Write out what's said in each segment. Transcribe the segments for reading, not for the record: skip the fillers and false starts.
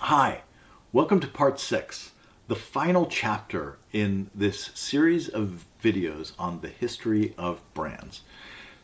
Hi, welcome to part 6, the final chapter in this series of videos on the history of brands.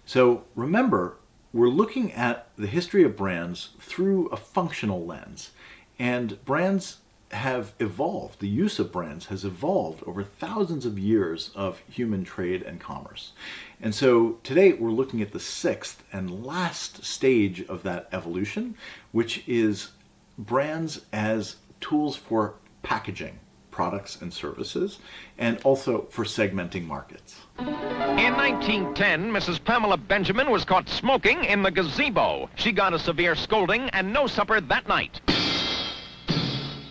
So remember, we're looking at the history of brands through a functional lens, and brands have evolved. The use of brands has evolved over thousands of years of human trade and commerce. And so today we're looking at the sixth and last stage of that evolution, which is brands as tools for packaging products and services, and also for segmenting markets. In 1910, Mrs. Pamela Benjamin was caught smoking in the gazebo. She got a severe scolding and no supper that night.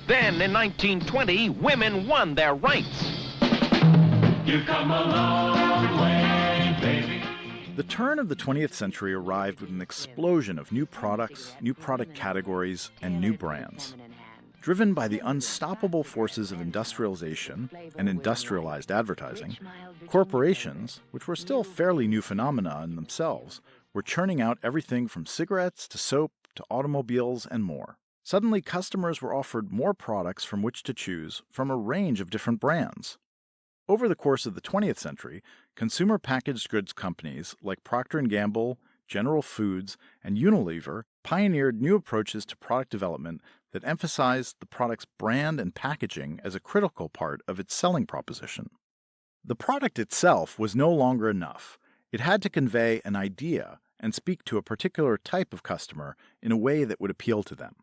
Then, in 1920, women won their rights. You've come a long way, baby. The turn of the 20th century arrived with an explosion of new products, new product categories, and new brands. Driven by the unstoppable forces of industrialization and industrialized advertising, corporations, which were still fairly new phenomena in themselves, were churning out everything from cigarettes to soap to automobiles and more. Suddenly, customers were offered more products from which to choose from a range of different brands. Over the course of the 20th century, consumer packaged goods companies like Procter & Gamble, General Foods, and Unilever pioneered new approaches to product development that emphasized the product's brand and packaging as a critical part of its selling proposition. The product itself was no longer enough. It had to convey an idea and speak to a particular type of customer in a way that would appeal to them.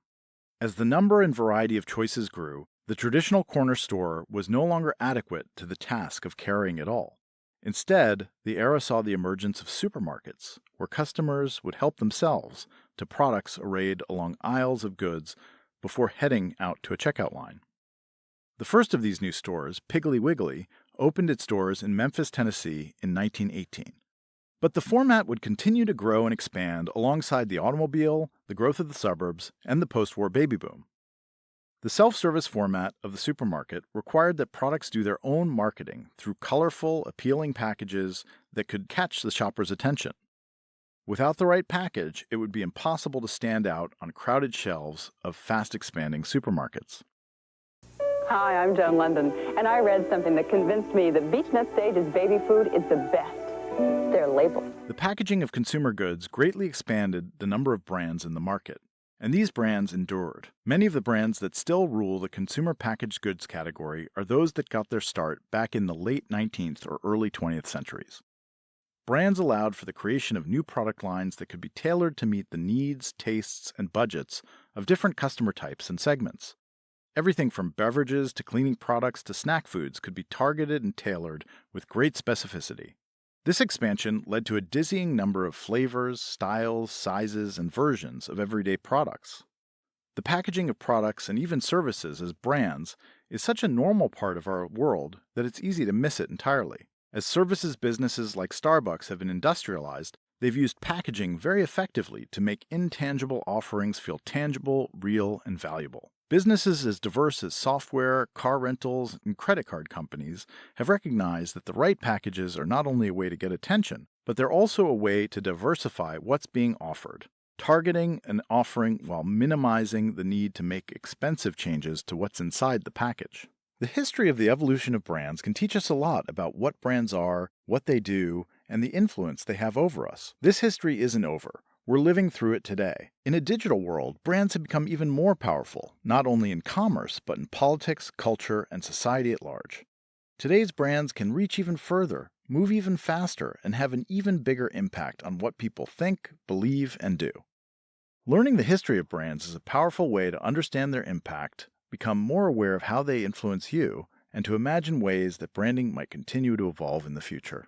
As the number and variety of choices grew, the traditional corner store was no longer adequate to the task of carrying it all. Instead, the era saw the emergence of supermarkets, where customers would help themselves to products arrayed along aisles of goods before heading out to a checkout line. The first of these new stores, Piggly Wiggly, opened its doors in Memphis, Tennessee in 1918. But the format would continue to grow and expand alongside the automobile, the growth of the suburbs, and the post-war baby boom. The self-service format of the supermarket required that products do their own marketing through colorful, appealing packages that could catch the shopper's attention. Without the right package, it would be impossible to stand out on crowded shelves of fast-expanding supermarkets. Hi, I'm Joan London, and I read something that convinced me that Beech-Nut Stage's baby food is the best. Their label. The packaging of consumer goods greatly expanded the number of brands in the market, and these brands endured. Many of the brands that still rule the consumer packaged goods category are those that got their start back in the late 19th or early 20th centuries. Brands allowed for the creation of new product lines that could be tailored to meet the needs, tastes, and budgets of different customer types and segments. Everything from beverages to cleaning products to snack foods could be targeted and tailored with great specificity. This expansion led to a dizzying number of flavors, styles, sizes, and versions of everyday products. The packaging of products and even services as brands is such a normal part of our world that it's easy to miss it entirely. As services businesses like Starbucks have been industrialized, they've used packaging very effectively to make intangible offerings feel tangible, real, and valuable. Businesses as diverse as software, car rentals, and credit card companies have recognized that the right packages are not only a way to get attention, but they're also a way to diversify what's being offered, targeting an offering while minimizing the need to make expensive changes to what's inside the package. The history of the evolution of brands can teach us a lot about what brands are, what they do, and the influence they have over us. This history isn't over. We're living through it today. In a digital world, brands have become even more powerful, not only in commerce, but in politics, culture, and society at large. Today's brands can reach even further, move even faster, and have an even bigger impact on what people think, believe, and do. Learning the history of brands is a powerful way to understand their impact, become more aware of how they influence you, and to imagine ways that branding might continue to evolve in the future.